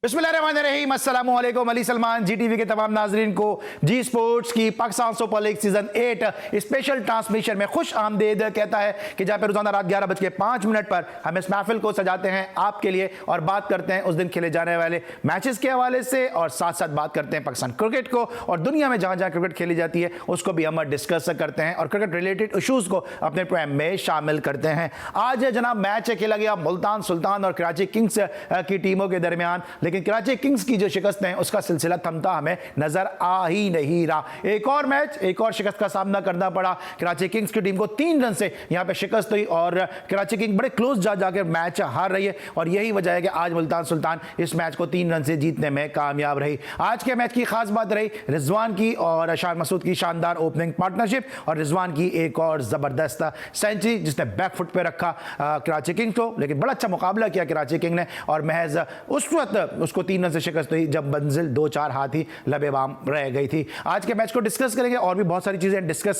बिस्मिल्लाहिर्रहमानिर्रहीम, अस्सलाम वालेकुम। अली सलमान जी टीवी के तमाम नाजरीन को जी स्पोर्ट्स की Pakistan super league season 8 special transmission में खुश आमदेद कहता है कि जहाँ पे रोजाना रात 11:05 पर हम इस महफिल को सजाते हैं आपके लिए और बात करते हैं उस दिन खेले जाने वाले मैचेस के हवाले से और साथ साथ बात करते हैं पाकिस्तान क्रिकेट को और दुनिया में जहाँ जहाँ क्रिकेट खेली जाती है उसको भी हम डिस्कस करते हैं और क्रिकेट रिलेटेड इशूज़ को अपने प्रोग्राम में शामिल करते हैं। आज जनाब मैच खेला गया मुल्तान सुल्तान और कराची किंग्स की टीमों के दरमियान, लेकिन कराची किंग्स की जो शिकस्त है उसका सिलसिला थमता हमें नजर आ ही नहीं रहा। एक और मैच, एक और शिकस्त का सामना करना पड़ा। कराची किंग्स की टीम को 3 रन से यहां पे शिकस्त हुई और कराची किंग्स बड़े क्लोज जाकर मैच हार रही है और यही वजह है कि आज मुल्तान सुल्तान इस मैच को 3 रन से जीतने में कामयाब रही। आज के मैच की खास बात रही रिजवान की और शान मसूद की शानदार ओपनिंग पार्टनरशिप और रिजवान की एक और जबरदस्त सेंचुरी जिसने बैकफुट पे रखा कराची किंग्स को। लेकिन बड़ा अच्छा मुकाबला किया कराची किंग ने और महज उस वक्त उसको 3 रन से शिकस्त हुई जब मंजिल 2-4 हाथ ही लबेबाम रह गई थी। आज के मैच को डिस्कस करेंगे और भी बहुत सारी चीज़ें डिस्कस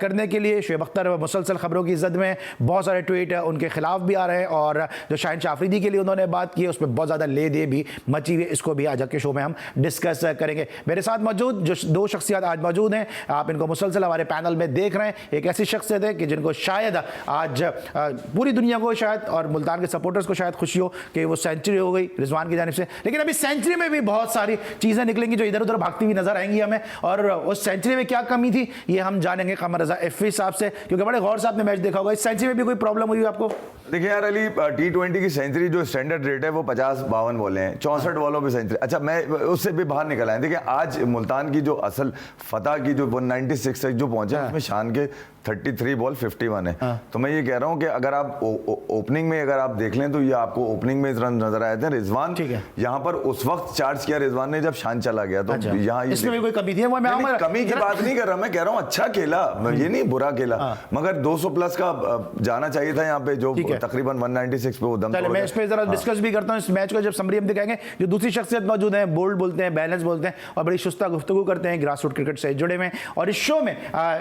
करने के लिए। शुएब अख्तर मुसलसल खबरों की जद में बहुत सारे ट्वीट उनके खिलाफ भी आ रहे हैं और जो शाहिन शाफरीदी के लिए उन्होंने बात की है उसमें बहुत ज़्यादा ले दे भी मची हुई है। इसको भी आज के शो में हम डिस्कस करेंगे। मेरे साथ मौजूद जो 2 शख्सियत आज मौजूद हैं, आप इनको मुसलसल हमारे पैनल में देख रहे हैं। एक ऐसी शख्सियत है कि जिनको शायद आज पूरी दुनिया को शायद और मुल्तान के सपोर्टर्स को शायद खुशी हो कि वो सेंचुरी हो गई रिजवान की जानिब से, लेकिन अभी सेंचुरी में भी बहुत सारी चीजें निकलेंगी जो इधर उधर भागती हुई नजर आएंगी हमें और उस सेंचुरी में क्या कमी थी ये हम जानेंगे कमर रजा एफी साहब से, क्योंकि बड़े गौर से आपने मैच देखा होगा। इस सेंचुरी में भी कोई प्रॉब्लम हुई आपको? देखिए यार अली, T20 की सेंचुरी जो स्टैंडर्ड रेट है वो 50-52 बॉलें हैं, 64 बॉलों पे सेंचुरी। अच्छा, मैं उससे भी बाहर निकल आए। देखिए आज मुल्तान की जो असल फतह की जो 196 तक जो पहुंचे उसमें शान के 33 बॉल 51 है। तो मैं ये कह रहा हूँ कि अगर आप ओपनिंग में अगर आप देख लें तो ये आपको ओपनिंग में रन नजर आए थे। रिजवान यहाँ पर मगर उस वक्त चार्ज किया रिजवान ने जब शान चला गया, तो यहाँ इसमें भी कोई कमी थी? वो मैं कमी की बात नहीं कर रहा, मैं कह रहा हूँ अच्छा खेला, ये नहीं बुरा खेला, मगर 200 प्लस का जाना चाहिए था यहाँ पे जो तकरीबन 196 पे वो दम तोड़। मैं इस पे जरा डिस्कस भी करता हूँ इस मैच को जब समरी हम दिखाएंगे। जो दूसरी शख्सियत मौजूद है, बोल्ड बोलते हैं, बैलेंस बोलते हैं और बड़ी शुस्ता गुफ्तगू करते हैं, ग्रास रूट क्रिकेट से जुड़े हुए। और इस शो में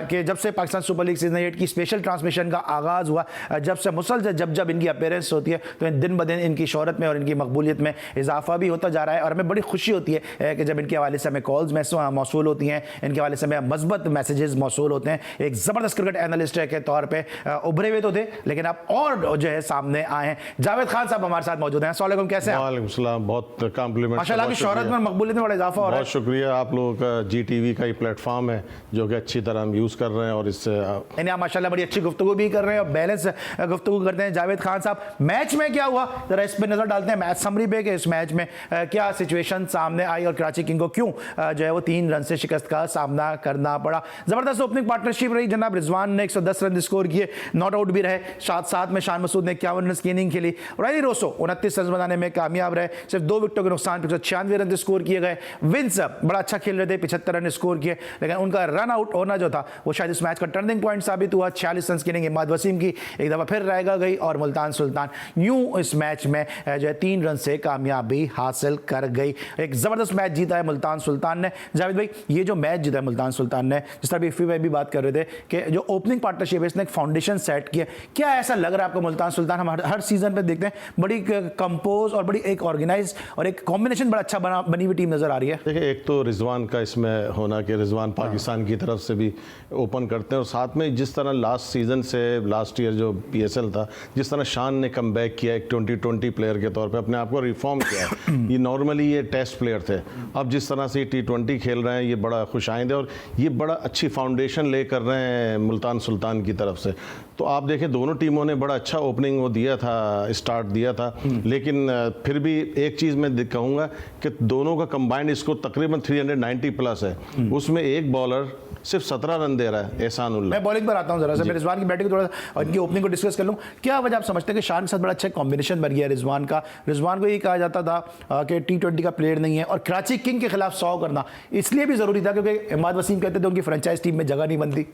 कि जब से पाकिस्तान सुपर लीग सीजन 8 की स्पेशल ट्रांसमिशन का आगाज हुआ, जब से मुसलसल जब इनकी अपीयरेंस होती है तो दिन ब दिन इनकी शोहरत में और इनकी मकबूलियत में इजाफा भी होता जा रहा है और हमें बड़ी खुशी होती है कि जब इनके हवाले से हमें कॉल्स मौसूल होती हैं, इनके हवाले से हमें मज़बूत मैसेजेस मौसूल होते हैं। एक ज़बरदस्त क्रिकेट एनालिस्ट के तौर पे उभरे हुए तो थे, लेकिन अब और जो है सामने आए हैं। जावेद खान साहब हमारे साथ मौजूद हैं। अस्सलाम वालेकुम, कैसे हैं? वालेकुम सलाम। बहुत कॉम्प्लीमेंट, माशाल्लाह की शोहरत में मकबूलियत में बड़ा इजाफा हो रहा है। बहुत शुक्रिया। आप लोगों का जी टीवी का ही प्लेटफॉर्म है जो कि अच्छी तरह हम यूज़ कर रहे हैं और इससे आप माशाल्लाह बड़ी अच्छी गुफ्तगू भी कर रहे हैं और बैलेंस गुफ्तगू करते हैं। जावेद खान साहब, मैच में क्या हुआ जरा इस पर नजर डालते हैं, मैच समरी पे कि इस मैच में क्या सिचुएशन सामने आई और कराची किंग को क्यों जो है वो 3 रन से शिकस्त का सामना करना पड़ा। जबरदस्त ओपनिंग पार्टनरशिप रही। जनाब रिजवान ने 110 रन स्कोर किए, नॉट आउट भी रहे। साथ में शान मसूद ने 51 रन की इनिंग खेली। रायली रोसो 29 रन बनाने में कामयाब रहे, सिर्फ 2 विकेटों के नुकसान पे 96 रन स्कोर किए गए। विंस बड़ा अच्छा खेल रहे थे, 75 रन स्कोर किए, लेकिन उनका रन आउट होना जो था वो शायद इस मैच का टर्निंग पॉइंट साबित हुआ। 46 रन की इनिंग इमाद वसीम की एक दफा फिर रहेगा गई और मुल्तान सुल्तान यूं इस मैच में जो है 3 रन से कामयाबी हासिल कर गई। एक जबरदस्त मैच जीता है मुल्तान सुल्तान ने। जावेद भाई, ये जो मैच जीता है मुल्तान सुल्तान ने, जिस तरह इफ़ी में भी बात कर रहे थे कि जो ओपनिंग पार्टनरशिप है इसने एक फाउंडेशन सेट किया, क्या ऐसा लग रहा है आपको? मुल्तान सुल्तान हम हर सीजन पे देखते हैं बड़ी कंपोज और बड़ी एक ऑर्गेनाइज और एक कॉम्बिनेशन बड़ा अच्छा बनी हुई टीम नजर आ रही है। देखिए, एक तो रिजवान का इसमें होना कि रिजवान पाकिस्तान की तरफ से भी ओपन करते हैं और साथ में जिस तरह लास्ट सीजन से लास्ट ईयर जो PSL था, जिस तरह शान ने कम बैक किया एक 2020 प्लेयर के तौर पे अपने आप को रिफॉर्म किया है। ये नॉर्मली ये टेस्ट प्लेयर थे, अब जिस तरह से T20 खेल रहे हैं ये बड़ा खुशाइंद है और ये बड़ा अच्छी फाउंडेशन ले कर रहे हैं मुल्तान सुल्तान की तरफ से। तो आप देखें दोनों टीमों ने बड़ा अच्छा ओपनिंग वो दिया था, स्टार्ट दिया था, लेकिन फिर भी एक चीज़ मैं कहूँगा कि दोनों का कंबाइंड स्कोर तकरीबन 390 प्लस है, उसमें एक बॉलर सिर्फ 17 रन दे रहा है, एहसानुल्लाह। मैं बॉलिंग पर आता हूँ जरा सा, मैं रिजवान की बैटिंग को थोड़ा और इनकी ओपनिंग को डिस्कस कर लूँ। क्या वजह आप समझते हैं कि शान के साथ बड़ा अच्छा कॉम्बिनेशन बन गया रिजवान का? रिजवान को ये कहा जाता था कि T20 का प्लेयर नहीं है और कराची किंग के खिलाफ 100 करना इसलिए भी ज़रूरी था क्योंकि इमाद वसीम कहते थे उनकी फ्रेंचाइज टीम में जगह नहीं बनती।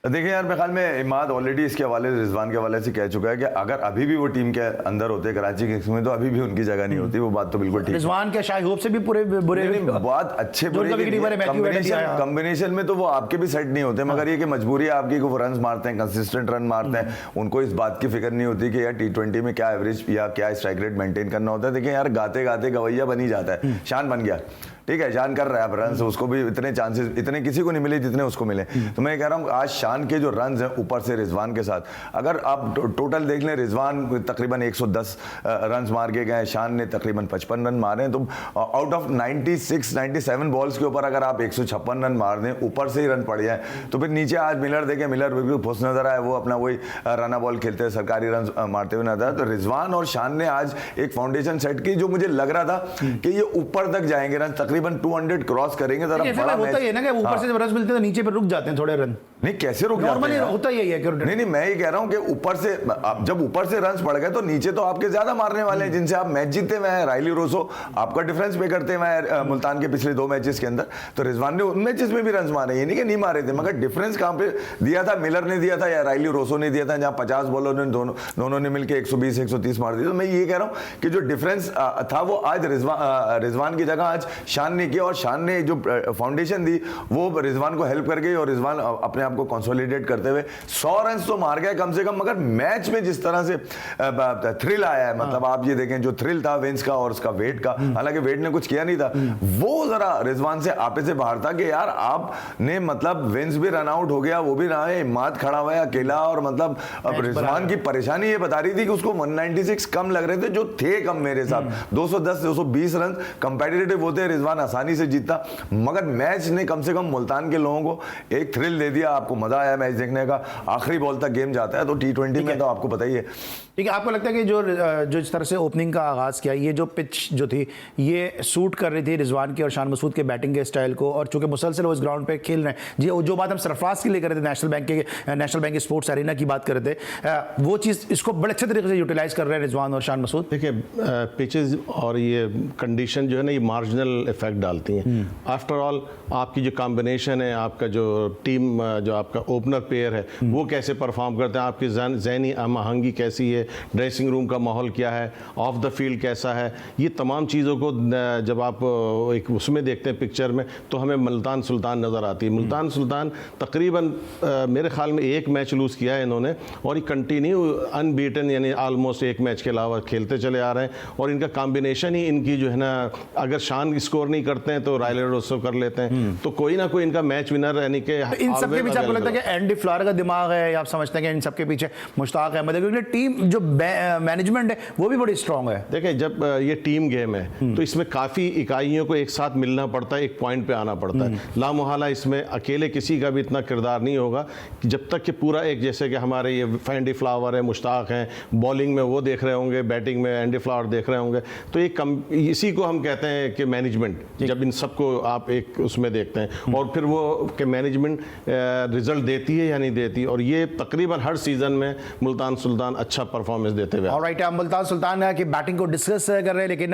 देखिए यार, मेरे ख्याल में इमाद ऑलरेडी इसके हवाले से, रिजवान के हवाले से कह चुका है कि अगर अभी भी वो टीम के अंदर होते कराची किंग्स में तो अभी भी उनकी जगह नहीं होती। वो बात तो बिल्कुल ठीक है। रिजवान के शाही होप से भी पूरे बुरे बहुत अच्छे कॉम्बिनेशन में तो वो आपके भी सेट नहीं होते, मगर ये कि मजबूरी है आपकी को रन मारते हैं, कंसिस्टेंट रन मारते हैं, उनको इस बात की फिक्र नहीं होती कि यार T20 में क्या एवरेज या क्या स्ट्राइक रेट मेंटेन करना होता है। देखिए यार, गाते गाते गवैया बन ही जाता है। शान बन गया, ठीक है, शान कर रहा है अब रन, उसको भी इतने चांसेस इतने किसी को नहीं मिले जितने उसको मिले। तो मैं कह रहा हूँ आज शान के जो रन हैं ऊपर से रिजवान के साथ, अगर आप टोटल देख लें, रिजवान तकरीबन 110 रन मार के गए, शान ने तकरीबन 55 रन मारे हैं। तो आउट ऑफ 96-97 बॉल्स के ऊपर अगर आप 156 रन मार दें, ऊपर से ही रन पड़ जाए, तो फिर नीचे आज मिलर देखें, मिलर बिल्कुल फुस नजर आए, वो अपना वही रना बॉल खेलते हुए सरकारी रन मारते हुए नजर आए। तो रिजवान और शान ने आज एक फाउंडेशन सेट की जो मुझे लग रहा था कि ये ऊपर तक जाएंगे, रन तकरीबन 200 क्रॉस करेंगे। जरा बड़ा होता है ना कि ऊपर से जब रन मिलते हैं तो नीचे पे रुक जाते हैं थोड़े रन। नहीं, कैसे रुक जाते हैं? होता ही है। नहीं, मैं ये कह रहा हूं कि ऊपर से जब ऊपर से रन्स पड़ गए तो नीचे तो आपके ज्यादा मारने वाले हैं जिनसे आप मैच जीते हुए हैं। राइली रोसो आपका डिफरेंस पे करते हुए मुल्तान के पिछले 2 मैचेस के अंदर, तो रिजवान ने उन मैचेस में भी रन मारे, ये नहीं कि नहीं मारे थे, मगर डिफरेंस कहां पे दिया था? मिलर ने दिया था या राइली रोसो ने दिया था, जहां 50 बॉलर ने दोनों ने मिलकर 120-130 मार दिए। तो मैं ये कह रहा हूं कि जो डिफरेंस था वो आज रिजवान की जगह आज शान ने किया, और शान ने जो फाउंडेशन दी वो रिजवान को हेल्प कर गई, और रिजवान अपने आप को कंसोलिडेट करते हुए 100 रन तो मार गए कम से कम। मगर मैच में जिस तरह से थ्रिल आया है, मतलब आप ये देखें जो थ्रिल था विंस का और उसका वेट का, हालांकि वेट ने कुछ किया नहीं था, वो जरा रिजवान से आपे से बाहर था कि यार आपने मतलब विंस भी रन आउट हो गया, वो भी रहा है, इमाद खड़ा हुआ है अकेला, और मतलब अब रिजवान की परेशानी ये बता रही थी कि उसको 196 कम लग रहे थे, जो थे कम मेरे साथ 210-220 रन कंपेटिटिव होते हैं, रिजवान आसानी से जीतता। मगर मैच ने कम से कम मुल्तान के लोगों को एक थ्रिल दे दिया, आपको मजा आया मैच देखने का, आखिरी बॉल तक गेम जाता है। तो T20 में तो आपको पता ही है। ठीक है, आपको लगता है कि जो इस तरह से ओपनिंग का आगाज़ किया, ये जो पिच जो थी ये सूट कर रही थी रिजवान की और शान मसूद के बैटिंग के स्टाइल को, और चूंकि मुसलसल वो इस ग्राउंड पे खेल रहे हैं जी, जो बात हम सरफराज के लिए कर रहे थे, नेशनल बैंक के स्पोर्ट्स अरीना की बात कर रहे थे, वो चीज़ इसको बड़े अच्छे तरीके से यूटिलाइज कर रहे हैं रिजवान और शान मसूद। देखिए, पिचेस और ये कंडीशन जो है ना, ये मार्जिनल इफेक्ट डालती हैं। आफ्टर ऑल आपकी जो कॉम्बिनेशन है, आपका जो टीम, जो आपका ओपनर पेयर है, वो कैसे परफॉर्म करते हैं, आपकी ज़हनी आहंगी कैसी है, ड्रेसिंग रूम का माहौल क्या है, ऑफ द फील्ड कैसा है, ये तमाम चीज़ों को जब आप एक उसमें देखते हैं पिक्चर में, तो हमें मुल्तान सुल्तान नज़र आती है। मुल्तान सुल्तान तकरीबन मेरे ख्याल में एक मैच लूज़ किया है इन्होंने, और ये कंटिन्यू अनबीटन, यानी आलमोस्ट एक मैच के अलावा खेलते चले आ रहे हैं, और इनका कॉम्बिनेशन ही इनकी जो है ना, अगर शान स्कोर नहीं करते हैं तो राइले रोसो कर लेते हैं, तो कोई ना कोई इनका मैच विनर, यानी कि इन सबके पीछे आपको लगता है कि एंडी फ्लावर का दिमाग है, या आप समझते हैं कि इन सबके पीछे मुश्ताक अहमद है, क्योंकि टीम जो मैनेजमेंट है वो भी बड़ी स्ट्रांग है? देखिए, जब ये टीम गेम है तो इसमें काफ़ी इकाइयों को एक साथ मिलना पड़ता है, एक पॉइंट पे आना पड़ता है। लामुहाला इसमें अकेले किसी का भी इतना किरदार नहीं होगा कि जब तक कि पूरा एक, जैसे कि हमारे ये एंडी फ्लावर है, मुश्ताक हैं, बॉलिंग में वो देख रहे होंगे, बैटिंग में एंडी फ्लावर देख रहे होंगे, तो इसी को हम कहते हैं कि मैनेजमेंट, जब इन सबको आप एक उसमें देखते हैं, और फिर वो कि मैनेजमेंट रिजल्ट देती है या नहीं देती, और ये तकरीबन हर सीज़न में मुल्तान सुल्तान अच्छा परफॉर्मेंस देते हुए। ऑलराइट, हम मुल्तान सुल्तान की बैटिंग को डिस्कस कर रहे हैं, लेकिन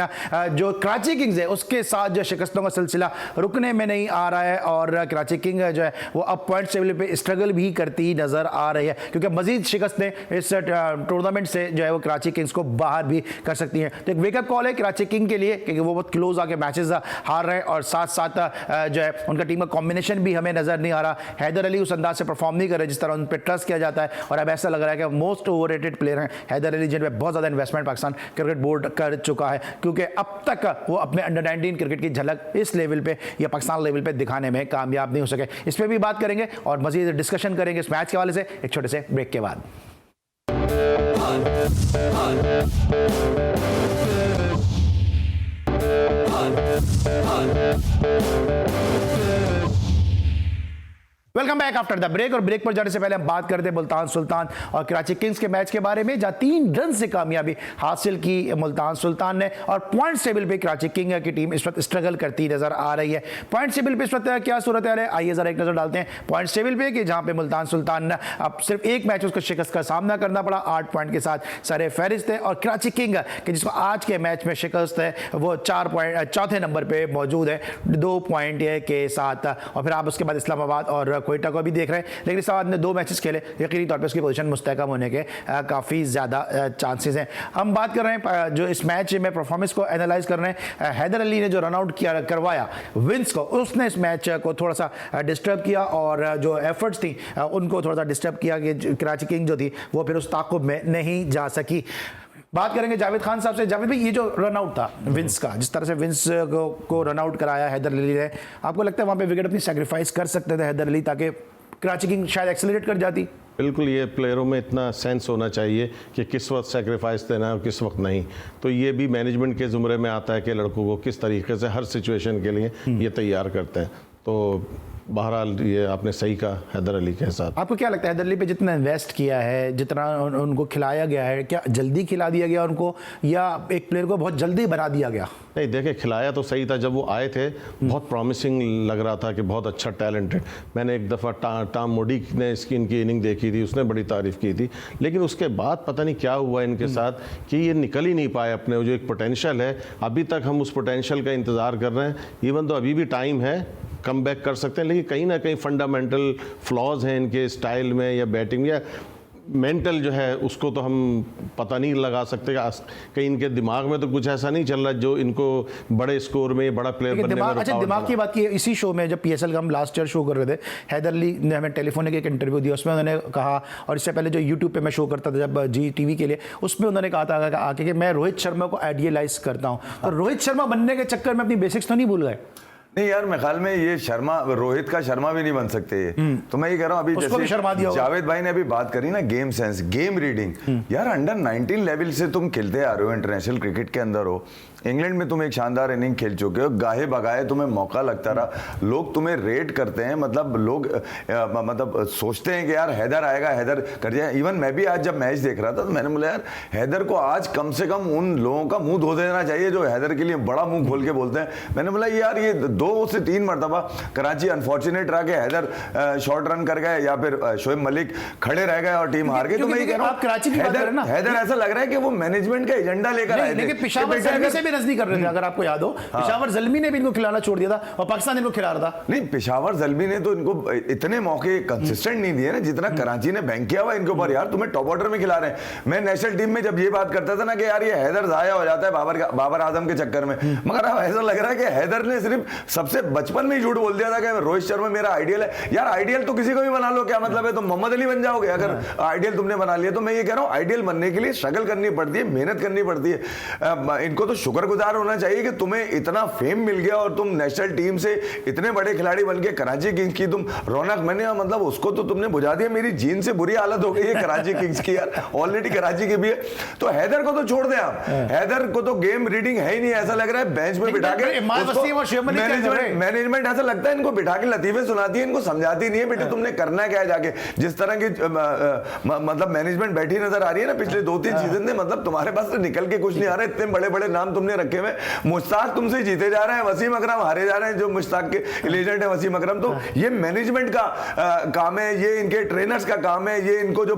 जो कराची किंग्स है उसके साथ जो शिकस्तों का सिलसिला रुकने में नहीं आ रहा है, और कराची किंग जो है वो अब पॉइंट टेबल पे स्ट्रगल भी करती नजर आ रही है, क्योंकि मजीद शिकस्तें इस टूर्नामेंट से जो है वो कराची किंग्स को बाहर भी कर सकती हैं। तो एक वेकअप कॉल है कराची किंग के लिए, क्योंकि वो बहुत क्लोज आके मैचेस हार रहे हैं, और साथ साथ जो है उनका टीम का कॉम्बिनेशन भी हमें नजर नहीं आ रहा। हैदर अली उस अंदाज से परफॉर्म नहीं कर रहे जिस तरह उन पर ट्रस्ट किया जाता है, और अब ऐसा लग रहा है कि मोस्ट ओवररेटेड प्लेयर हैं हैदर अली, जिन पर बहुत ज़्यादा इन्वेस्टमेंट पाकिस्तान क्रिकेट बोर्ड कर चुका है, क्योंकि अब तक वो अपने अंडर 19 क्रिकेट की झलक इस लेवल पे या पाकिस्तान लेवल पे दिखाने में कामयाब नहीं हो सके। इस पर भी बात करेंगे और मजीद डिस्कशन करेंगे इस मैच के हवाले से एक छोटे से ब्रेक के बाद। Welcome back after the break. और ब्रेक पर जाने से पहले हम बात करते हैं मुल्तान सुल्तान और कराची किंग्स के मैच के बारे में, जहां 3 रन से कामयाबी हासिल की मुल्तान सुल्तान ने, और पॉइंट टेबल पे कराची किंग की टीम इस वक्त स्ट्रगल करती नजर आ रही है। पॉइंट टेबल पे इस वक्त क्या सूरत है, आइए जरा एक नजर डालते हैं पॉइंट टेबल पे, कि जहां पे मुल्तान सुल्तान ने अब सिर्फ एक मैच उसको शिकस्त का सामना करना पड़ा, 8 पॉइंट के साथ सरे फहरिस्त है, और कराची किंग कि जिसको आज के मैच में शिकस्त है वो 4 पॉइंट चौथे नंबर पर मौजूद है 2 पॉइंट के साथ। और फिर आप उसके बाद इस्लामाबाद और कोयटा को भी देख रहे हैं, लेकिन इस बाद ने 2 मैचेस खेले, यकीनी तौर पे उसकी पोजीशन मुस्तहकम होने के काफ़ी ज़्यादा चांसेस हैं। हम बात कर रहे हैं जो इस मैच में परफॉर्मेंस को एनालाइज कर रहे हैं, हैदर अली ने जो रन आउट किया करवाया विंस को, उसने इस मैच को थोड़ा सा डिस्टर्ब किया और जो एफर्ट्स थी उनको थोड़ा सा डिस्टर्ब किया कि कराची किंग जो थी वो फिर उस ताक़ुब में नहीं जा सकी। बात करेंगे जावेद खान साहब से। जावेद भाई, ये जो रन आउट था विंस का, जिस तरह से विंस को रन आउट कराया हैदर अली ने, आपको लगता है वहाँ पे विकेट अपनी सेक्रीफाइस कर सकते थे हैदर अली ताकि कराची किंग शायद एक्सेलरेट कर जाती? बिल्कुल, ये प्लेयरों में इतना सेंस होना चाहिए कि किस वक्त सेक्रीफाइस देना है और किस वक्त नहीं। तो ये भी मैनेजमेंट के ज़ुमरे में आता है कि लड़कों को किस तरीके से हर सिचुएशन के लिए ये तैयार करते हैं। तो बहरहाल ये आपने सही कहा हैदर अली के साथ। आपको क्या लगता है हैदर अली पे जितना इन्वेस्ट किया है, जितना उनको खिलाया गया है, क्या जल्दी खिला दिया गया उनको या एक प्लेयर को बहुत जल्दी बना दिया गया? नहीं, देखिए खिलाया तो सही था। जब वो आए थे बहुत प्रॉमिसिंग लग रहा था कि बहुत अच्छा टैलेंटेड। मैंने एक दफ़ा टॉम मूडी ने इनकी इनिंग देखी थी, उसने बड़ी तारीफ़ की थी, लेकिन उसके बाद पता नहीं क्या हुआ इनके साथ कि ये निकल ही नहीं पाए अपने जो एक पोटेंशियल है। अभी तक हम उस पोटेंशियल का इंतज़ार कर रहे हैं। इवन तो अभी भी टाइम है, कम बैक कर सकते हैं, लेकिन कहीं ना कहीं फंडामेंटल फ्लॉज हैं इनके स्टाइल में या बैटिंग या मेंटल जो है उसको तो हम पता नहीं लगा सकते। कहीं इनके दिमाग में तो कुछ ऐसा नहीं चल रहा जो इनको बड़े स्कोर में बड़ा प्लेयर बनने में अच्छा, दिमाग की बात की इसी शो में, जब PSL का हम लास्ट ईयर शो कर रहे थे, हैदर अली ने हमें टेलीफोनिक एक इंटरव्यू दिया, उसमें उन्होंने कहा, और इससे पहले जो यूट्यूब पे मैं शो करता था जब GTV के लिए, उसमें उन्होंने कहा था आके कि मैं रोहित शर्मा को आइडियलाइज करता हूँ। तो रोहित शर्मा बनने के चक्कर में अपनी बेसिक्स तो नहीं भूल गए? नहीं यार, मैं ख्याल में ये शर्मा, रोहित का शर्मा भी नहीं बन सकते ये। तो मैं ये कह रहा हूँ, अभी जैसे जावेद भाई ने अभी बात करी ना, गेम सेंस, गेम रीडिंग, यार अंडर 19 लेवल से तुम खेलते आ रहे हो, इंटरनेशनल क्रिकेट के अंदर हो, इंग्लैंड में तुम एक शानदार इनिंग खेल चुके हो, गाहे बगाए तुम्हें मौका लगता रहा, लोग तुम्हें रेट करते हैं, मतलब लोग मतलब सोचते हैं कि यार हैदर आएगा, हैदर कर जाए। इवन मैं भी आज जब मैच देख रहा था तो मैंने बोला यार हैदर को आज कम से कम उन लोगों का मुंह धो देना चाहिए जो हैदर के लिए बड़ा मुंह खोल के बोलते हैं। मैंने बोला यार ये 2 से 3 मरतबा कराची अनफॉर्चुनेट रहा कि हैदर शॉर्ट रन कर गए या फिर शोएब मलिक खड़े रह गए और टीम हार गई। तो मैं ये कह रहा हूं हैदर ऐसा लग रहा है कि वो मैनेजमेंट का एजेंडा लेकर आए थे। पेशावर जल्मी से भी नहीं कर रहे थे, अगर आपको याद हो, पेशावर जल्मी ने भी इनको खिलाना छोड़ दिया था और पाकिस्तान इनको खिला रहा था। नहीं, पेशावर जल्मी ने तो इनको इतने मौके कंसिस्टेंट नहीं दिए ना जितना कराची ने बैंक किया हुआ इनके ऊपर। यार तुम्हें टॉप ऑर्डर में खिला रहे हैं। मैं नेशनल टीम में जब ये बात करता था ना कि यार ये हैदर जाया हो जाता है बाबर आजम के चक्कर में, मगर अब ऐसा लग रहा है कि हैदर ने सिर्फ सबसे बचपन में ही झूठ बोल दिया था कि रोहित शर्मा मेरा आइडियल है। यार आइडियल तो किसी को भी बना लो, क्या मतलब है, तुम मोहम्मद अली बन जाओगे अगर आइडियल तुमने बना लिया। तो मैं ये कह रहा हूं आइडियल बनने के लिए स्ट्रगल करनी पड़ती है, मेहनत करनी पड़ती है। इनको तो शुक्रगुजार होना चाहिए कि तुम्हें इतना फेम मिल गया और तुम नेशनल टीम से इतने बड़े खिलाड़ी बन के कराची किंग्स की तुम रौनक, मैंने मतलब उसको तो तुमने बुझा दिया। मेरी जीन से बुरी हालत हो गई है कराची किंग्स की यार, ऑलरेडी कराची की भी है। तो हैदर को तो छोड़ दें आप, हैदर को तो गेम रीडिंग है ही नहीं, ऐसा लग रहा है बेंच पे बिठा के मैनेजमेंट ऐसा लगता है इनको बिठा के लतीफे सुनाती है, इनको समझाती नहीं है बेटे तुमने करना क्या है जाके। जिस तरह की मतलब मैनेजमेंट बैठी नजर आ रही है ना पिछले 2-3 सीजन में, मतलब तुम्हारे पास से निकल के कुछ नहीं आ रहा है। इतने बड़े बड़े नाम तुमने रखे हुए, मुश्ताक तुमसे जीते जा रहे हैं, वसीम अकरम हारे जा रहे हैं, जो मुश्ताक के लेजेंड है वसीम अकरम। तो ये मैनेजमेंट का काम है, ये इनके ट्रेनर्स का काम है, ये इनको जो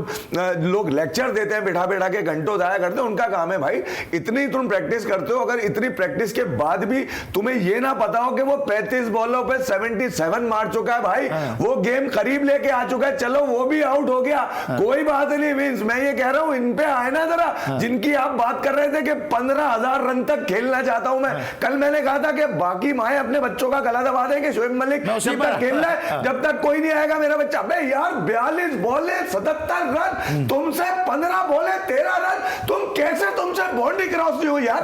लोग लेक्चर देते हैं बिठा बिठा के घंटों जाया करते हैं उनका काम है। भाई इतनी तुम प्रैक्टिस करते हो, अगर इतनी प्रैक्टिस के बाद भी तुम्हें ये ना पता हो कि वो 35 बॉलों पे 77 मार चुका है, भाई वो गेम करीब लेके आ चुका है, चलो वो भी आउट हो गया, कोई बात नहीं। मींस मैं ये कह रहा हूं इन पे आए ना जरा, जिनकी आप बात कर रहे थे कि 15,000 रन तक खेलना चाहता हूं मैं। कल मैंने कहा था कि बाकी माए अपने बच्चों का गला दबा देंगे, शोएब मलिक जब तक खेलना है, जब तक कोई नहीं आएगा मेरा बच्चा। बे यार 42 बॉले 77 रन, तुमसे 15 बॉले 13 रन, तुम कैसे तुमसे बाउंड्री क्रॉस नहीं हुई यार?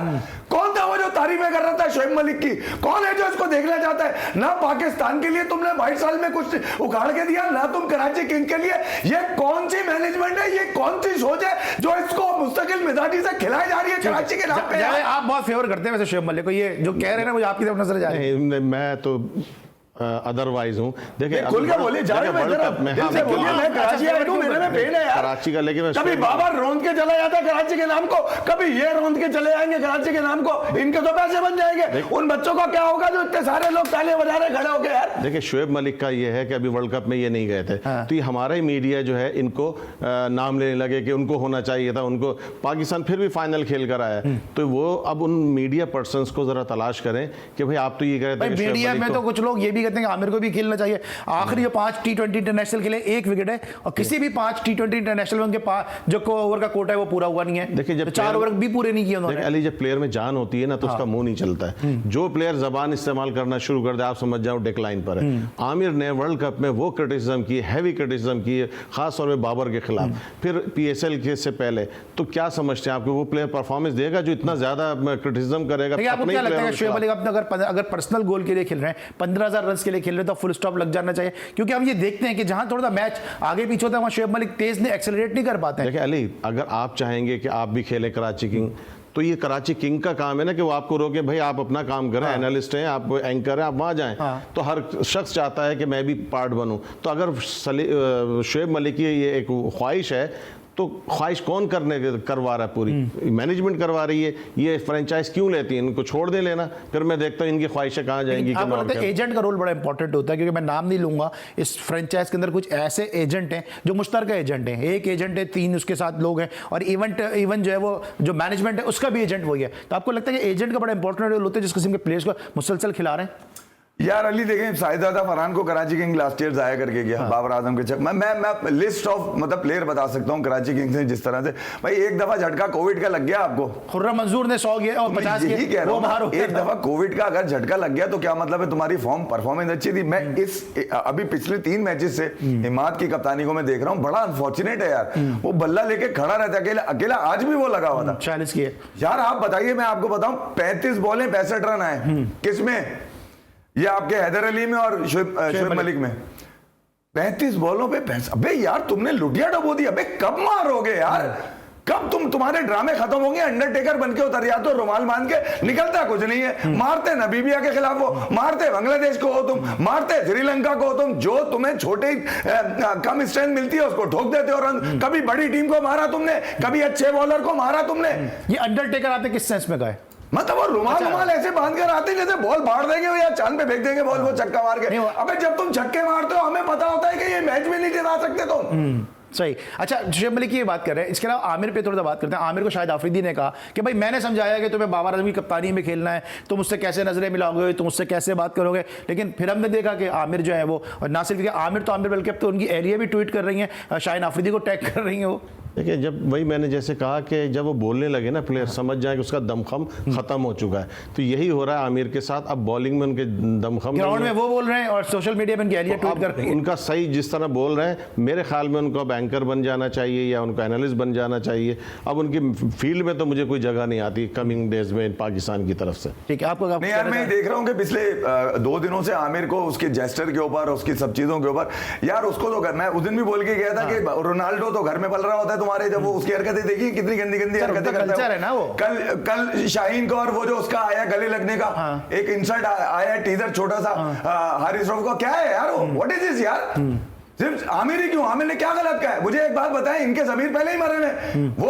कौन था वो जो तारीफें कर रहा था शोएब मलिक की? कौन है जो इसको देखना चाहता है? ना पाकिस्तान के लिए तुमने 22 साल में कुछ उखाड़ के दिया, ना तुम कराची किंग के लिए। ये कौन सी मैनेजमेंट है, ये कौन सी सोच है जो इसको मुस्तकिल मिजाजी से खिलाई जा रही है कराची के नाम पे? आप बहुत फेवर करते हैं वैसे शोएब मलिक को, ये जो कह रहे हैं ना मुझे आपकी तरफ नजर जा रही है। मैं तो अदरवाइज हूं। देखिए खुल के बोलिए, कराची का, लेकिन कभी बाबर रौंद के चला जाता है कराची के नाम को, कभी ये रौंद के चले जाएंगे कराची के नाम को, इनके तो पैसे बन जाएंगे। उन बच्चों का क्या होगा जो इतने सारे लोग तालियां बजा रहे खड़े होके यार? देखिए शोएब मलिक का ये है कि अभी वर्ल्ड कप में ये नहीं गए थे, तो ये हमारा ही मीडिया जो है इनको नाम लेने लगे कि उनको होना चाहिए था, उनको पाकिस्तान फिर भी फाइनल खेल कर आया। तो वो अब उन मीडिया पर्संस को जरा तलाश करें कि भाई आप तो ये कह रहे थे मीडिया में तो कुछ लोग ये भी कहते हैं कि आमिर को भी खेलना चाहिए। आखिरी जो 5 T20 इंटरनेशनल खेले 1 विकेट है, और किसी भी 5 T20 इंटरनेशनल में उनके जो ओवर का कोटा है वो पूरा हुआ नहीं है। देखिए, जब 4 ओवर भी पूरे नहीं किए उन्होंने। अली, जब प्लेयर में जान होती है ना तो उसका मुंह नहीं चलता है। जो प्लेयर जबान इस्तेमाल करना शुरू कर दे, आप समझ जाओ डिक्लाइन पर है। आमिर ने वर्ल्ड कप में वो क्रिटिसिज्म की, हैवी क्रिटिसिज्म की, खास तौर पे बाबर के खिलाफ, फिर PSL के से पहले। तो क्या समझते हैं आपको वो प्लेयर परफॉर्मेंस देगा जो इतना ज्यादा क्रिटिसिज्म करेगा? आपको क्या लगता है शोएब अली अगर पर्सनल गोल के लिए खेल रहे हैं, 15,000 रन के लिए खेल रहे हैं, तो फुल स्टॉप लग जाना चाहिए? क्योंकि हम ये देखते हैं कि जहां थोड़ा सा मैच आगे पीछे होता है वहां शोएब मलिक तेज ने एक्सेलरेट नहीं कर पाते हैं। देखिए अली, अगर आप चाहेंगे कि आप भी खेलें कराची किंग, तो ये कराची किंग का काम है ना कि वो आपको रोके, भाई आप अपना काम करें, एनालिस्ट हैं आप, एंकर हैं, आप वहाँ जाएं। तो हर शख्स चाहता है कि मैं भी पार्ट बनूं। तो अगर शोएब मलिक की ये एक ख्वाहिश है, तो ख्वाहिश कौन करवा रहा है? पूरी मैनेजमेंट करवा रही है। ये फ्रेंचाइज क्यों लेती है? इनको छोड़ दे लेना, फिर मैं देखता हूँ इनकी ख्वाहिशें कहाँ जाएंगी। आपको लगता है एजेंट का रोल बड़ा इंपॉर्टेंट होता है? क्योंकि मैं नाम नहीं लूंगा, इस फ्रेंचाइज के अंदर कुछ ऐसे एजेंट हैं जो मुश्तरका एजेंट हैं। एक एजेंट है, 3 उसके साथ लोग हैं, और इवन जो है वो जो मैनेजमेंट है उसका भी एजेंट वही है। तो आपको लगता है कि एजेंट का बड़ा इंपॉर्टेंट रोल होता है जिस किस्म के प्लेयर्स को मुसलसल खिला रहे हैं? यार अली देखें, शाहिदादा फरहान को कराची किंग लास्ट ईयर जाया करके गया, बाबर आजम के चक्कर। मैं लिस्ट ऑफ मतलब प्लेयर बता सकता हूँ कराची किंग्स ने जिस तरह से, भाई एक दफा झटका कोविड का लग गया आपको, खुर्रम मंजूर ने 100 किया और 50 किया, वो बाहर हो गया। एक दफा कोविड का अगर झटका लग गया तो क्या मतलब है? तुम्हारी परफॉर्मेंस अच्छी थी। मैं अभी पिछले 3 मैचेस से हिमाद की कप्तानी को मैं देख रहा हूँ, बड़ा अनफॉर्चुनेट है यार। वो बल्ला लेके खड़ा रहता है अकेला, आज भी वो लगा हुआ था। 40 किए यार। आप बताइए, मैं आपको बताऊं, 35 बॉलें 65 रन आए। किसमें? ये आपके हैदर अली में और शोएब मलिक में। 35 बॉलों पे 65। अबे यार तुमने लुटिया डबो दी। अबे कब मारोगे यार? कब तुम्हारे ड्रामे खत्म होंगे? अंडरटेकर बन के उतर जाते हो, रुमाल बांध के, निकलता कुछ नहीं है। मारते नबीबिया के खिलाफ हो, मारते बांग्लादेश को हो तुम, मारते श्रीलंका को हो तुम, जो तुम्हें छोटे कम स्ट्रेंथ मिलती है उसको ठोक देते हो रन। कभी बड़ी टीम को मारा तुमने, कभी अच्छे बॉलर को मारा तुमने। ये अंडरटेकर आपने किस सेंस में कहा? मतलब वो रुमाल ऐसे बांध कर आते जैसे बॉल फाड़ देंगे या चांद पे फेंक देंगे बॉल, वो छक्का मार के। अबे जब तुम छक्के मारते हो हमें पता होता है कि ये मैच में नहीं जिता सकते तुम। सही। अच्छा, शोएब मलिक की ये बात कर रहे हैं, इसके अलावा आमिर पे थोड़ा सा बात करते हैं। आमिर को शायद आफरीदी ने कहा कि भाई मैंने समझाया कि तुम्हें बाबर आजम की कप्तानी में खेलना है, तुम उससे कैसे नजरें मिलाओगे, तुम उससे कैसे बात करोगे। लेकिन फिर हमने देखा कि आमिर जो है वो, ना सिर्फ आमिर तो आमिर, बल्कि अब तो उनकी एहलिया भी ट्वीट कर रही हैं, शाहीन आफरीदी को टैग कर रही हैं वो। देखिए, जब वही मैंने जैसे कहा कि जब वो बोलने लगे ना, प्लेयर समझ जाए कि उसका दमखम खत्म हो चुका है। तो यही हो रहा है आमिर के साथ। अब बॉलिंग में उनके दमखम, ग्राउंड में वो बोल रहे हैं और सोशल मीडिया में उनकी एहलिया ट्वीट कर रही है। उनका सही जिस तरह बोल रहे हैं, मेरे ख्याल में उनको अब एंकर बन जाना चाहिए या उनको एनालिस्ट बन जाना चाहिए। अब उनकी फील्ड में तो मुझे कोई जगह नहीं आती कमिंग डेज में पाकिस्तान की तरफ से। ठीक है, आपको नहीं यार, मैं देख रहा हूँ कि पिछले 2 दिनों से आमिर को उसके जेस्टर के ऊपर, उसकी सब चीजों के ऊपर, यार उसको तो मैं उस दिन भी बोल के गया था कि रोनाल्डो तो घर में पल रहा होता है तुम्हारे, जब वो उसकी हरकतें देखी कितनी गंदी गंदी हरकतें करता है ना वो। कल शाहीन को, और वो जो उसका आया गले लगने का एक इंसल्ट आया, टीजर छोटा सा हारिस रऊफ को, क्या है यार वो? व्हाट इज दिस यार? सिर्फ आमिर ही क्यों? आमिर ने क्या गलत कहा है? मुझे एक बात बताएं, इनके जमीर पहले ही मरे हैं। वो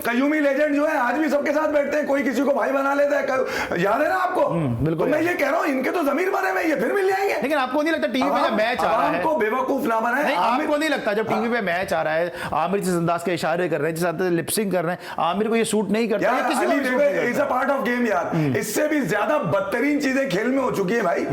कयूमी लेजेंड जो है आज भी सबके साथ बैठते हैं, कोई किसी को भाई बना लेता है, याद है ना आपको? बिल्कुल। तो मैं ये कह रहा हूँ, इनके तो जमीर मरे हैं, ये फिर मिल जाएंगे। लेकिन आपको नहीं लगता टीवी पे जब मैच आ रहा है, आपको बेवकूफ ना बनाए? आपको नहीं लगता जब टीवी पे मैच आ रहा है, आमिर जिस अंदाज के इशारे कर रहे हैं, जिस अंदाज से लिपसिंग कर रहे हैं, आमिर को ये सूट नहीं करता? It's a part of game यार। इससे भी ज्यादा बदतरीन चीजें खेल में हो चुकी है भाई,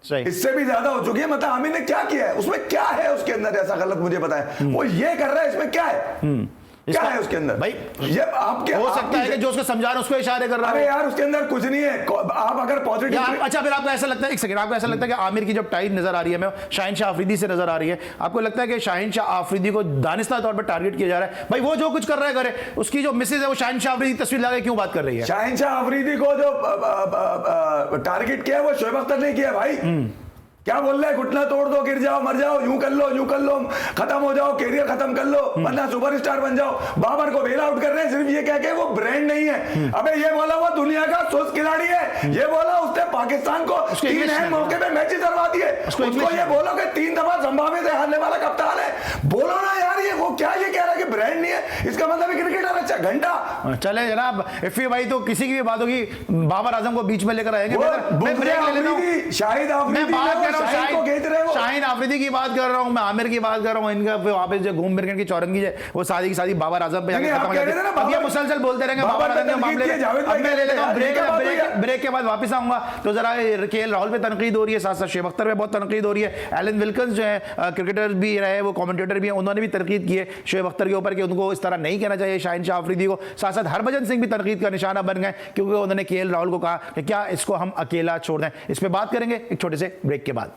इससे भी ज्यादा हो चुकी है। मतलब आमिर ने क्या किया है? उसमें क्या है उसके अंदर ऐसा गलत? मुझे बताएं। वो ये कर रहा है, इसमें क्या है? क्या है उसके अंदर भाई? ये आपके हो सकता है कि जो उसको समझा रहे उसको इशारे कर रहा है। अरे यार उसके अंदर कुछ नहीं है। आप अगर पॉजिटिव, अच्छा फिर आपको ऐसा लगता है, एक सेकंड, आपको ऐसा लगता है कि आमिर की जब टाइट नजर आ रही है, मैं शाहीन शाह आफरीदी से नजर आ रही है, आपको लगता है कि शाहीन शाह आफरीदी को दानिस्ता तौर पर टारगेट किया जा रहा है? भाई वो जो कुछ कर रहा है करे, उसकी जो मिसेज है वो शाहीन शाह आफरीदी की तस्वीर लगा क्यों बात कर रही है? शाहीन शाह आफरीदी को जो टारगेट किया वो शोएब अख्तर ने किया भाई। क्या बोल रहा है? घुटना तोड़ दो, गिर जाओ, मर जाओ, यूं कर लो, खत्म हो जाओ, कैरियर खत्म कर लो, वरना सुपरस्टार बन जाओ। बाबर को बेल आउट कर रहे हैं सिर्फ ये कह के वो ब्रांड नहीं है। अबे ये बोला वो दुनिया का सुस्त खिलाड़ी है, ये बोला उसने पाकिस्तान को 3 अहम मौके पे मैच जितवा दिए, उसको ये बोलो कि 3 दफा संभावित हारने वाला कप्तान है। बोलो ना यार, वो क्या ये कह रहा है कि ब्रांड नहीं है, इसका मतलब है क्रिकेटर अच्छा घंटा। चले जनाब इफ़ी भाई, तो किसी की भी बात होगी बाबर आजम को बीच में लेकर आएंगे। मैं ब्रेक ले लेता हूं, शाहिद आफरीदी, मैं बात कर रहा शाहिद को घेत रहे हूं, हो। शाहिद आफरीदी की बात कर रहा हूं, मैं आमिर की बात कर रहा हूं, इनका वहां पे जो घूम मिर्गन की चौरंगी है वो शादी की शादी बाबर आजम पे जाके खत्म हो जाती है। अब ये मुसलसल बोलते रहेंगे बाबर आजम के मामले में। अब मैं ले लेता हूं ब्रेक के बाद वापस आऊंगा। तो जरा केएल राहुल पे तनकीद हो रही है, साथ साथ शुएब अख्तर पे बहुत तनकीद हो रही है। एलन विल्किंस जो है क्रिकेटर भी रहे, वो कमेंटेटर भी हैं, उन्होंने भी तनकीद की है शुएब अख्तर के ऊपर कि उनको इस तरह नहीं कहना चाहिए शाहिन शाह अफरीदी को। साथ साथ हरभजन सिंह भी तनकीद का निशाना बन गए क्योंकि उन्होंने केएल राहुल को कहा कि क्या इसको हम अकेला छोड़ दें। इस पर बात करेंगे एक छोटे से ब्रेक के बाद।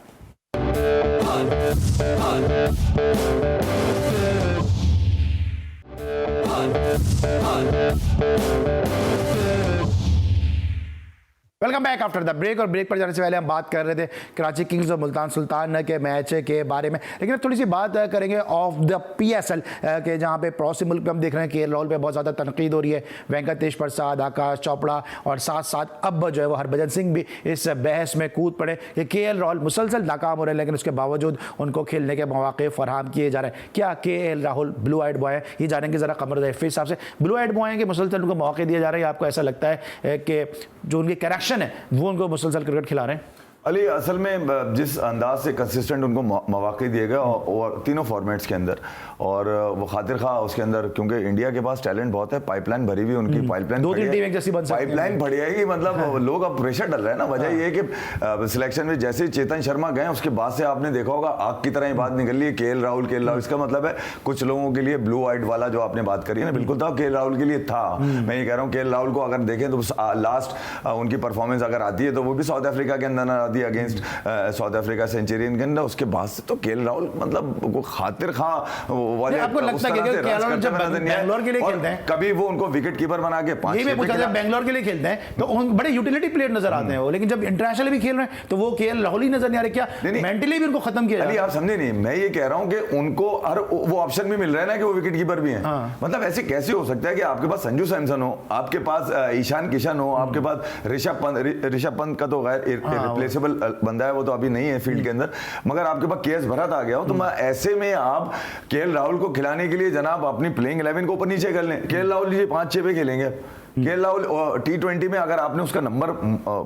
Welcome back after the break. और ब्रेक पर जाने से पहले हम बात कर रहे थे कराची किंग्स और मुल्तान सुल्तान के मैच के बारे में, लेकिन अब थोड़ी सी बात करेंगे ऑफ द PSL के, जहां पे पड़ोसी मुल्क पे हम देख रहे हैं केएल राहुल पे बहुत ज़्यादा तनकीद हो रही है। वेंकटेश प्रसाद, आकाश चोपड़ा और साथ साथ अब जो है वो हरभजन सिंह भी इस बहस में कूद पड़े कि केएल राहुल मुसलसल नाकाम हो रहे हैं, लेकिन उसके बावजूद उनको खेलने के मौके फराहम किए जा रहे हैं। क्या KL Rahul blue eyed boy है? ये जानेंगे ज़रा कमर रफ़ी साहब से। ब्लू आइड बॉय हैं कि मुसलसल उनको मौके दिए जा रहे हैं? आपको ऐसा लगता है कि जो उनके करेक्शन है वो उनको मुसलसल क्रिकेट खिला रहे हैं? अली, असल में जिस अंदाज से कंसिस्टेंट उनको मौके दिए गए और तीनों फॉर्मेट्स के अंदर, और वो खातिर खा उसके अंदर, क्योंकि इंडिया के पास टैलेंट बहुत है, पाइपलाइन भरी हुई उनकी, पाइपलाइन दो तीन टीम एक जैसी बन सकती है, पाइपलाइन भरी है कि मतलब लोग अब प्रेशर डल रहे हैं ना। वजह ये है कि सिलेक्शन में जैसे ही चेतन शर्मा गए उसके बाद से आपने देखा होगा आग की तरह ही बात निकल रही है केएल राहुल। इसका मतलब है कुछ लोगों के लिए ब्लू आइड वाला जो आपने बात करी है ना, बिल्कुल था, केएल राहुल के लिए था। मैं ये कह रहा हूँ केएल राहुल को अगर देखें तो लास्ट उनकी परफॉर्मेंस अगर आती है तो वो भी साउथ अफ्रीका के अंदर आती है अगेंस्ट साउथ अफ्रीका सेंचुरियन के अंदर। उसके बाद से तो केएल राहुल मतलब वो खातिर खा वाले, आपको लगता है कि केएल राहुल जब बैंगलोर के लिए खेलते हैं, कभी वो उनको विकेट कीपर बना के 5 बैंगलोर के लिए खेलते हैं तो बड़े यूटिलिटी प्लेयर नजर आते हैं वो, लेकिन जब इंटरनेशनल भी खेल रहे हैं तो वो केएल राहुल ही नजर नहीं आ रहे। क्या मेंटली भी उनको खत्म किया? अली आप समझे नहीं, मैं ये कह रहा हूं कि उनको हर वो ऑप्शन भी मिल रहा है ना कि वो विकेट कीपर भी हैं। मतलब ऐसे कैसे हो सकता है कि आपके पास संजू सैमसन हो, आपके पास ईशान किशन हो, आपके पास ऋषभ पंत का तो गैर रिप्लेसेबल बंदा है, वो तो अभी नहीं है फील्ड के अंदर, मगर आपके पास केएस भरत आ गया हो, तो मैं ऐसे में आप केएल राहुल को खिलाने के लिए जनाब अपनी प्लेइंग 11 को ऊपर नीचे कर लें। केएल राहुल जी 5-6 पे खेलेंगे। केएल राहुल T20 में अगर आपने उसका नंबर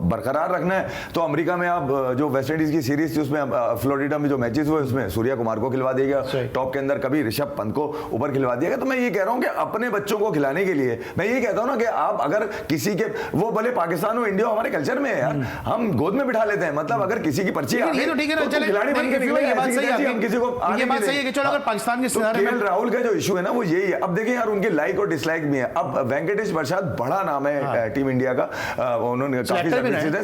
बरकरार रखना है तो अमेरिका में आप जो वेस्ट इंडीज की सीरीज थी उसमें फ्लोरिडा में जो मैचेस हुए उसमें सूर्या कुमार को खिलवा दिया गया टॉप के अंदर, कभी ऋषभ पंत को ऊपर खिलवा दिया गया। तो मैं ये कह रहा हूं कि अपने बच्चों को खिलाने के लिए मैं ये कहता हूं ना कि आप अगर किसी के, वो भले पाकिस्तान हो इंडिया हमारे कल्चर में है यार, हम गोद में बिठा लेते हैं। मतलब अगर किसी की पर्ची खिलाड़ी बन के किसी को, अगर पाकिस्तान के केएल राहुल का जो इशू है ना वो यही है। अब देखिए यार उनके लाइक और डिसलाइक भी है। अब वेंकटेश प्रसाद बड़ा नाम है टीम इंडिया का, उन्होंने काफी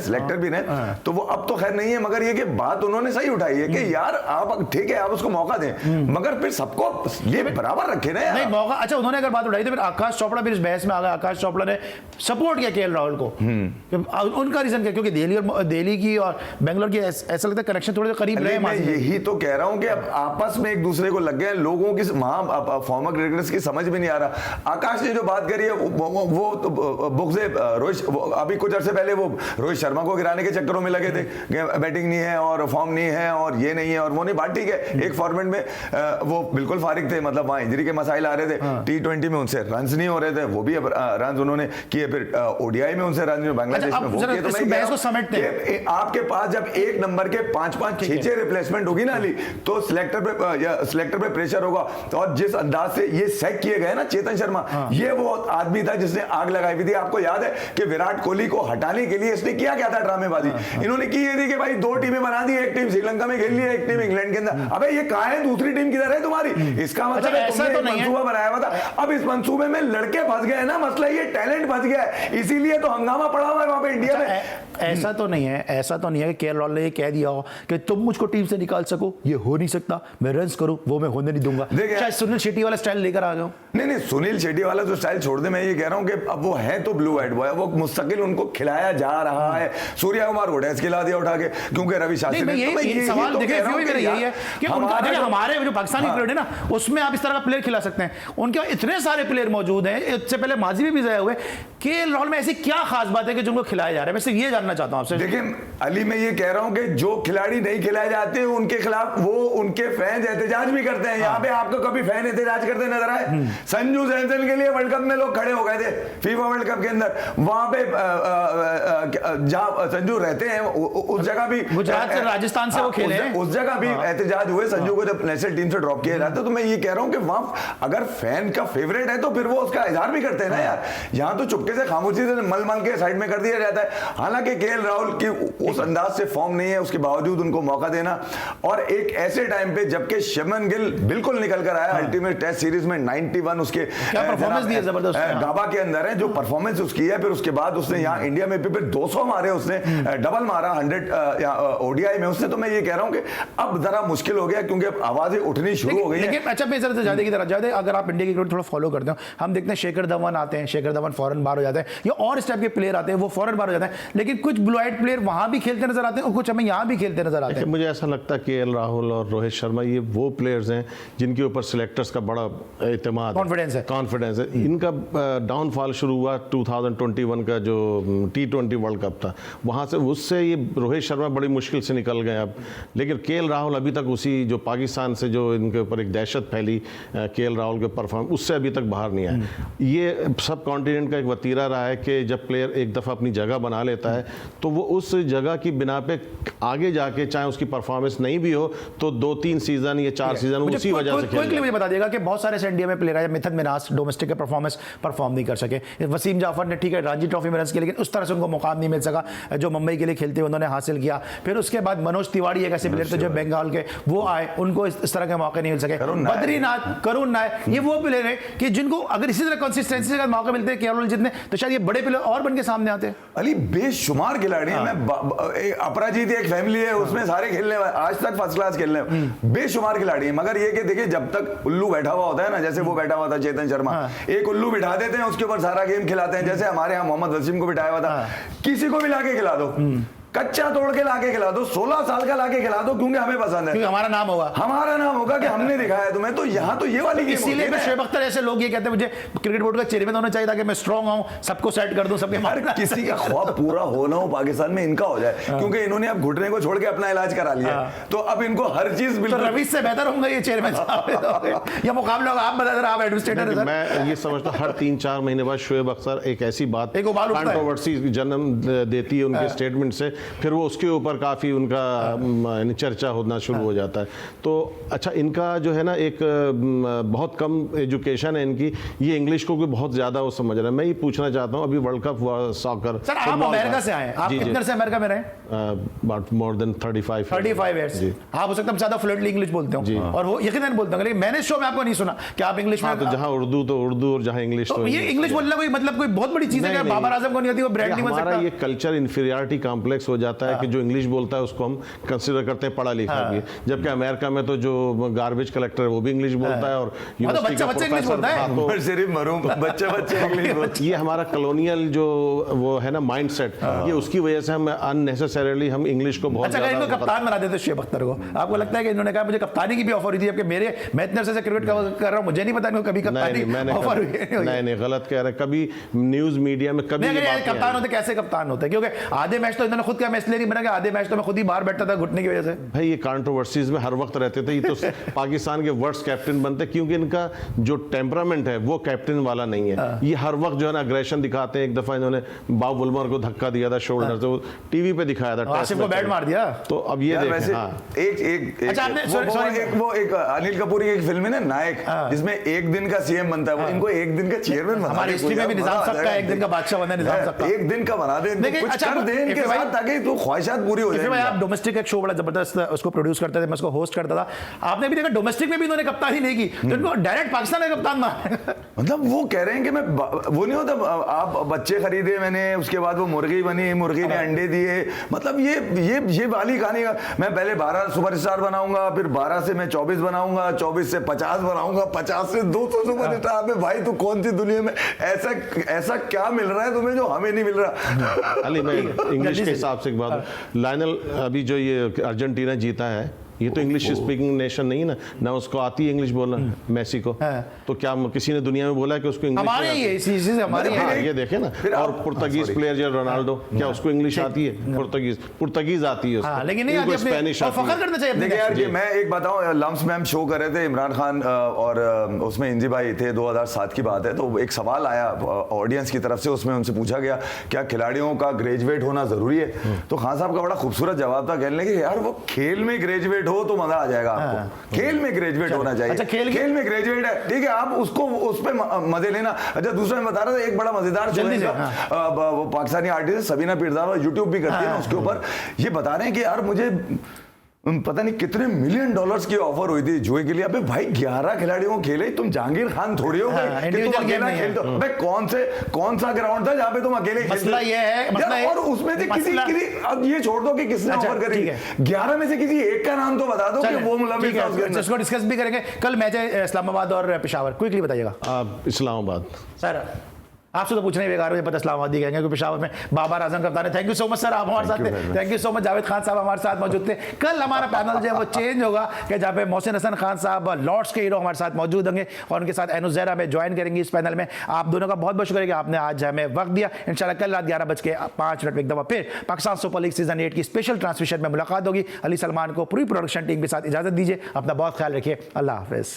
सिलेक्टर भी रहे, तो वो अब तो खैर नहीं है, मगर ये कि बात उन्होंने सही उठाई है कि यार आप ठीक है आप उसको मौका दें, मगर फिर सबको ये बराबर रखे ना यार। मौका, अच्छा उन्होंने अगर बात उठाई तो फिर आकाश चोपड़ा भी इस बहस में आ गया। आकाश चोपड़ा ने सपोर्ट किया केएल राहुल को, उनका रीजन क्या? क्योंकि दिल्ली की और बेंगलोर की ऐसा लगता है कनेक्शन थोड़े करीब रहे। मैं यही तो कह रहा हूं कि अब आपस में एक दूसरे को लग गए लोगों की, वहां फॉर्मर क्रिकेटर्स की समझ में नहीं आ रहा। आकाश ने जो बात करी है वो बुक से रोहित, अभी कुछ अर्से पहले वो रोहित शर्मा को गिराने के चक्करों में लगे थे, बैटिंग नहीं है और फॉर्म नहीं है और ये नहीं है और वो नहीं। बात ठीक है, एक फॉर्मेट में वो बिल्कुल फारिग थे, मतलब वहां इंजरी के मसाइल आ रहे थे। T20 में उनसे रन नहीं हो रहे थे, वो भी रन उन्होंने किए। फिर ODI में उनसे रन बांग्लादेश में वो किए। तो आपके पास जब एक नंबर के 5-5, 6-6 रिप्लेसमेंट होगी ना अली, तो सिलेक्टर पे प्रेशर होगा। और जिस अंदाज से ये सेट किए गए ना चेतन शर्मा, ये वो आदमी था जिसने आग लगाई हुई थी। आपको याद है कि विराट कोहली को हटाने के लिए इसने किया क्या था ड्रामेबाजी? इन्होंने की ये थी कि भाई 2 टीमें बना दी, एक टीम श्रीलंका में खेल ली है, एक टीम इंग्लैंड के अंदर। अबे ये कहां है, दूसरी टीम किधर है तुम्हारी? इसका मतलब ऐसा तो नहीं है, मंसूबा बनाया हुआ था। अब इस मंसूबे में लड़के फंस गए ना, मसला ये टैलेंट फंस गया है, इसीलिए तो हंगामा पड़ा हुआ है वहां पे इंडिया में। ऐसा तो नहीं है, ऐसा तो नहीं है कि केएल राहुल ने ये कह दिया हो कि तुम मुझको टीम से निकाल सको, ये हो नहीं सकता, मैं रन्स करूं वो मैं होने नहीं दूंगा। चाहे सुनील शेट्टी वाला स्टाइल लेकर आ जाओ। नहीं सुनील शेट्टी वाला जो स्टाइल छोड़ दे, मैं ये कह रहा हूं कि अब वो है तो ब्लू हेड बॉय, वो मुस्तकिल उनको खिलाया जा रहा है। सूर्या कुमार को टेस्ट खिला दिया उठा के, क्योंकि रवि शास्त्री ने, तो मैं यही सवाल देखे मेरा यही है कि हमारे जो पाकिस्तानी क्रिकेट है ना, उसमें आप इस तरह का प्लेयर खिला सकते हैं। उनके इतने सारे प्लेयर मौजूद हैं, इससे पहले माजी में भी गए हुए। केएल राहुल में ऐसी क्या खास बात है कि जिनको खिलाया जा रहा है? मैं सिर्फ ये जानना चाहता हूं आपसे। देखिए अली, मैं ये कह रहा हूं कि जो खिलाड़ी नहीं खिलाए जाते उनके खिलाफ वो उनके फैंस एहतजाज भी करते हैं। यहाँ पे आपको कभी फैन एहतजाज करते नजर आए? संजू सैमसन के लिए वर्ल्ड कप में लोग खड़े हो गए थे, फीफा वर्ल्ड कप के अंदर। वहां पे जहां संजू रहते हैं उस जगह भी, गुजरात से राजस्थान से वो खेले हैं, उस जगह भी एहतजाज हुए संजू को जब नेशनल टीम से ड्रॉप किया जाता है। तो मैं ये कह रहा हूं कि वहां अगर फैन का फेवरेट है तो फिर वो उसका इजहार भी करते हैं ना यार। यहाँ तो चुपके से खामोशी से मल मल के साइड में कर दिया जाता है। हालांकि केएल राहुल की उस अंदाज से फॉर्म नहीं है, उसके बावजूद उनको मौका देना, और एक ऐसे टाइम पे जबकि शुभमन गिल बिल्कुल निकल कर आया अल्टीमेट टेस्ट सीरीज में 91 उसके परफॉर्मेंस दी है जबरदस्त, गाबा के अंदर है जो परफॉर्मेंस उसकी है। फिर उसके बाद उसने यहाँ इंडिया में फिर 200 मारे, उसने डबल मारा 100 ओडीआई में उसने। तो मैं ये कह रहा हूं कि अब जरा मुश्किल हो गया क्योंकि अब आवाजें उठनी शुरू हो गई हैं। लेकिन अच्छा मैं जरा जादे की तरह जादे, अगर आप इंडिया की क्रिकेट थोड़ा फॉलो करते हो, हम देखते हैं शेखर धवन आते हैं, शेखर धवन फौरन बाहर हो जाते हैं, या और इस टाइप के प्लेयर आते हैं वो फौरन बाहर हो जाते हैं। लेकिन कुछ ब्लू आइट प्लेयर वहां भी खेलते नजर आते हैं और कुछ हमें यहाँ भी खेलते नजर आते हैं। मुझे ऐसा लगता है केएल राहुल और रोहित शर्मा ये वो प्लेयर्स हैं जिनके ऊपर सिलेक्टर्स का बड़ा एतमाद, कॉन्फिडेंस है। इनका डाउनफॉल शुरू हुआ 2021 का जो T20 वर्ल्ड कप था, वहां से उससे ये रोहित शर्मा बड़ी मुश्किल से निकल गए अब। लेकिन केएल राहुल अभी तक उसी जो पाकिस्तान से जो इनके ऊपर एक दहशत फैली केएल राहुल के परफॉर्म, उससे अभी तक बाहर नहीं आए। ये सब कॉन्टिनेंट का एक वतीरा रहा है कि जब प्लेयर एक दफ़ा अपनी जगह बना लेता है तो वो उस जगह की बिना पे आगे जाके चाहे उसकी परफॉर्मेंस नहीं भी हो तो 2-3 सीजन या 4 सीजन उसी वजह से खेल। मुझे बता देगा कि बहुत सारे इंडिया में प्लेयर आए, मिथुन मिनास डोमेस्टिक के परफॉर्मेंस परफॉर्म नहीं कर सके, वसीम जाफर ने ठीक है रणजी ट्रॉफी में रन किया, लेकिन उस तरह से उनको मुकाम नहीं मिल सका जो मुंबई के लिए खेलते हुए उन्होंने हासिल किया। फिर उसके बाद मनोज तिवारी एक ऐसे प्लेयर थे जो बंगाल के, वो आए, उनको इस तरह के मौके नहीं मिल सके। बद्रीनाथ, करुण नायक, ये वो प्लेयर है कि जिनको अगर इसी तरह कंसिस्टेंसी के मौके मिलते हैं केवल जितने, तो शायद ये बड़े प्लेयर और बन के सामने आते हैं। अली बेशुमार खिलाड़ी हैं। मैं अपराजित एक फैमिली है उसमें सारे खेलने वाले, आज तक फर्स्ट क्लास खेलने बेशुमार खिलाड़ी हैं। मगर ये कि देखिए जब तक उल्लू बैठा हुआ होता है ना, जैसे वो बैठा हुआ था चेतन शर्मा, एक उल्लू बिठा देते हैं उसके ऊपर सारा गेम खिलाते हैं। जैसे हमारे यहाँ मोहम्मद वसीम को बिठाया हुआ था, किसी को भी लाके खिला दो, कच्चा तोड़ के लाके खिला दो, 16 साल का लाके खिला दो, क्योंकि हमें पसंद है, क्योंकि हमारा नाम होगा, हमारा नाम होगा कि हमने दिखाया तुम्हें। तो यहाँ तो ये वाली इसीलिए मैं शोएब अख्तर ऐसे लोग ये कहते हैं मुझे क्रिकेट बोर्ड का चेयरमैन होना चाहिए था कि मैं स्ट्रांग हूं, सबको सेट कर दूं, सबके मारे किसी का ख्वाब पूरा होना हो पाकिस्तान में इनका हो जाए, क्योंकि इन्होंने अब घुटने को छोड़ के अपना इलाज करा लिया, तो अब इनको हर चीज बिल्कुल। रवि से बेहतर होंगे ये चेयरमैन साहब या मुकाबला होगा? आप बता, आप एडमिनिस्ट्रेटर हैं। मैं ये समझता हूं हर 3-4 महीने बाद शोएब अख्तर एक ऐसी बात कंट्रोवर्सी जन्म देती है उनके स्टेटमेंट से, फिर वो उसके ऊपर काफ़ी उनका चर्चा होना शुरू हो जाता है। तो अच्छा, इनका जो है ना एक बहुत कम एजुकेशन है इनकी, ये इंग्लिश को बहुत ज़्यादा वो समझ रहा है। मैं ये पूछना चाहता हूँ, अभी वर्ल्ड कप हुआ सॉकर, सर आप अमेरिका से आए, आप कितने से अमेरिका में रहे? About more than 35 years. आप हो सकता है ज़्यादा फ्लुएंटली इंग्लिश बोलते हो, और वो यकीनन बोलते हैं, लेकिन मैंने शो में आपको नहीं सुना कि आप इंग्लिश में। तो जहाँ उर्दू तो उर्दू और जहाँ इंग्लिश तो ये इंग्लिश बोलना कोई मतलब कोई बहुत बड़ी चीज़ है? बाबर आजम को नहीं आती वो ब्रांड नहीं बन सकता? हमारा ये कल्चर इंफीरियरिटी कॉम्प्लेक्स हो जाता है कि जो इंग्लिश बोलता है उसको हम कंसीडर करते हैं पढ़ा लिखा भी, जबकि अमेरिका में तो जो गार्बेज कलेक्टर है वो भी इंग्लिश बोलता है और यूनिवर्सिटी का प्रोफेसर तो सिर्फ मरूम बच्चे इंग्लिश बोलते। ये हमारा कॉलोनियल जो वो है ना माइंडसेट, ये उसकी वजह से हम अननेसेसरीली हम इंग्लिश को बहुत। अच्छा, इनको कप्तान बना देते शोएब अख्तर को, आपको लगता है कि इन्होंने कहा मुझे कप्तानी की भी ऑफर हुई थी, जबकि मैं इतने से क्रिकेट कर रहा हूं, मुझे नहीं पता इनको कभी कप्तानी ऑफर हुई? नहीं, गलत कह रहे, कभी न्यूज मीडिया में कभी कप्तान होते, कैसे कप्तान होते? क्योंकि आधे मैच तो इन्होंने खुद का मैच इसलिए नहीं बना कि आधे मैच तो मैं खुद ही बाहर बैठता था घुटने की वजह से। भाई ये कंट्रोवर्सीज में हर वक्त रहते थे, ये तो पाकिस्तान के वर्स्ट कैप्टन बनते, क्योंकि इनका जो टेम्परामेंट है वो कैप्टन वाला नहीं है। ये हर वक्त जो है ना अग्रेशन दिखाते हैं। एक दफा इन्होंने बाब बुलमर को धक्का दिया था शोल्डर से, वो टीवी पे दिखाया था, आसिफ को बैट मार दिया। तो अब ये देखें, एक अनिल कपूर की एक फिल्म है ना नायक, जिसमें एक दिन का सीएम बनता है, इनको एक दिन का चेयरमैन बना। हमारी हिस्ट्री में भी निजाम सबका एक दिन का बादशाह बना, निजाम सबका एक दिन का बना दे, कुछ कर दे इनके साथ, ताकि जाके तो ख्वाहिशात पूरी हो इसमें भाई जाएगी। आप डोमेस्टिक एक शो बड़ा जबरदस्त उसको प्रोड्यूस करते थे, मैं उसको होस्ट करता था। आपने भी देखा डोमेस्टिक में भी इन्होंने कप्तानी नहीं की, तो इनको डायरेक्ट पाकिस्तान का कप्तान माना। मतलब वो कह रहे हैं कि मैं वो नहीं होता, आप बच्चे खरीदे मैंने, उसके बाद वो मुर्गी बनी, मुर्गी ने अंडे दिए, मतलब ये वाली कहानी का। मैं पहले 12 सुपरस्टार बनाऊंगा, फिर 12 से मैं 24 बनाऊंगा, 24 से 50 बनाऊंगा, 50 से 200 सुपरस्टार में। भाई तू कौन सी दुनिया में ऐसा क्या मिल रहा है तुम्हें जो हमें नहीं मिल रहा? अली मैं इंग्लिश के हिसाब से एक बात, लायनल अभी जो ये अर्जेंटीना जीता है, ये तो इंग्लिश स्पीकिंग नेशन नहीं है ना उसको आती है इंग्लिश बोलना, मेसी को। तो क्या किसी ने दुनिया में बोला है कि उसको इंग्लिश हमारे ही है, इसी चीज़ से हमारे हाँ, ही ये देखे ना। और पुर्तगीज प्लेयर जो रोनाल्डो, क्या उसको इंग्लिश आती है? पुर्तगीज आती है उसको, लेकिन नहीं स्पेनिश आती फखर है। करना चाहिए। देखिए यार, ये मैं एक बताऊं, लम्स मैम शो कर रहे थे इमरान खान और उसमें इंजी भाई थे, 2007 की बात है। तो एक सवाल आया ऑडियंस की तरफ से, उसमें उनसे पूछा गया क्या खिलाड़ियों का ग्रेजुएट होना जरूरी है? तो खान साहब का बड़ा खूबसूरत जवाब था, कहने लगे यार वो खेल में ग्रेजुएट हो तो मजा आ जाएगा आपको। खेल में ग्रेजुएट होना चाहिए। अच्छा, खेल में ग्रेजुएट है, ठीक है, आप उसको उस पे मजे लेना। अच्छा, दूसरा मैं बता रहा था, एक बड़ा मजेदार शो है, वो पाकिस्तानी आर्टिस्ट सबीना पीरदार यूट्यूब भी करती है ना, उसके ऊपर ये बता रहे हैं कि यार मुझे पता नहीं कितने $1 मिलियन की ऑफर हुई थी जुए के लिए। अबे भाई 11 खिलाड़ियों को खेले, तुम जहांगीर खान थोड़ी हो गए कि तुम अकेला खेलते हो। भाई कौन सा ग्राउंड था जहां पे तुम अकेले खेलते? मसला ये है, और उसमें से किसी अब ये छोड़ दो कि किसने ऑफर करी, 11 में से किसी एक का नाम तो बता दो कि वो मुलविस था उसके अंदर। इसको डिस्कस भी करेंगे। कल मैच है इस्लामाबाद और पेशावर, क्विकली बताइएगा। इस्लामाबाद। सर आपसे तो पूछना ही बेकार, मुझे पता इस्लामाबाद ही कहेंगे, क्योंकि पेशावर में बाबर आजम कप्तान है। Thank you so much sir, आप हमारे साथ थे। Thank you so much. Javed Khan साहब हमारे साथ मौजूद थे। कल हमारा पैनल जो है वो चेंज होगा, कि जहाँ पे मोहसिन हसन खान साहब लॉर्ड्स के हीरो हमारे साथ मौजूद होंगे और उनके साथ एनो ज़हरा में ज्वाइन करेंगी इस पैनल में। आप दोनों का बहुत बहुत शुक्रिया कि आपने आज हमें वक्त दिया। इंशाल्लाह कल रात 11:05 में एक दफ़ा फिर पाकिस्तान सुपर लीग सीजन 8 की स्पेशल ट्रांसमिशन में मुलाकात होगी। अली सलमान को पूरी प्रोडक्शन टीम के साथ इजाज़त दीजिए। अपना बहुत ख्याल रखिए। अल्लाह हाफिज़।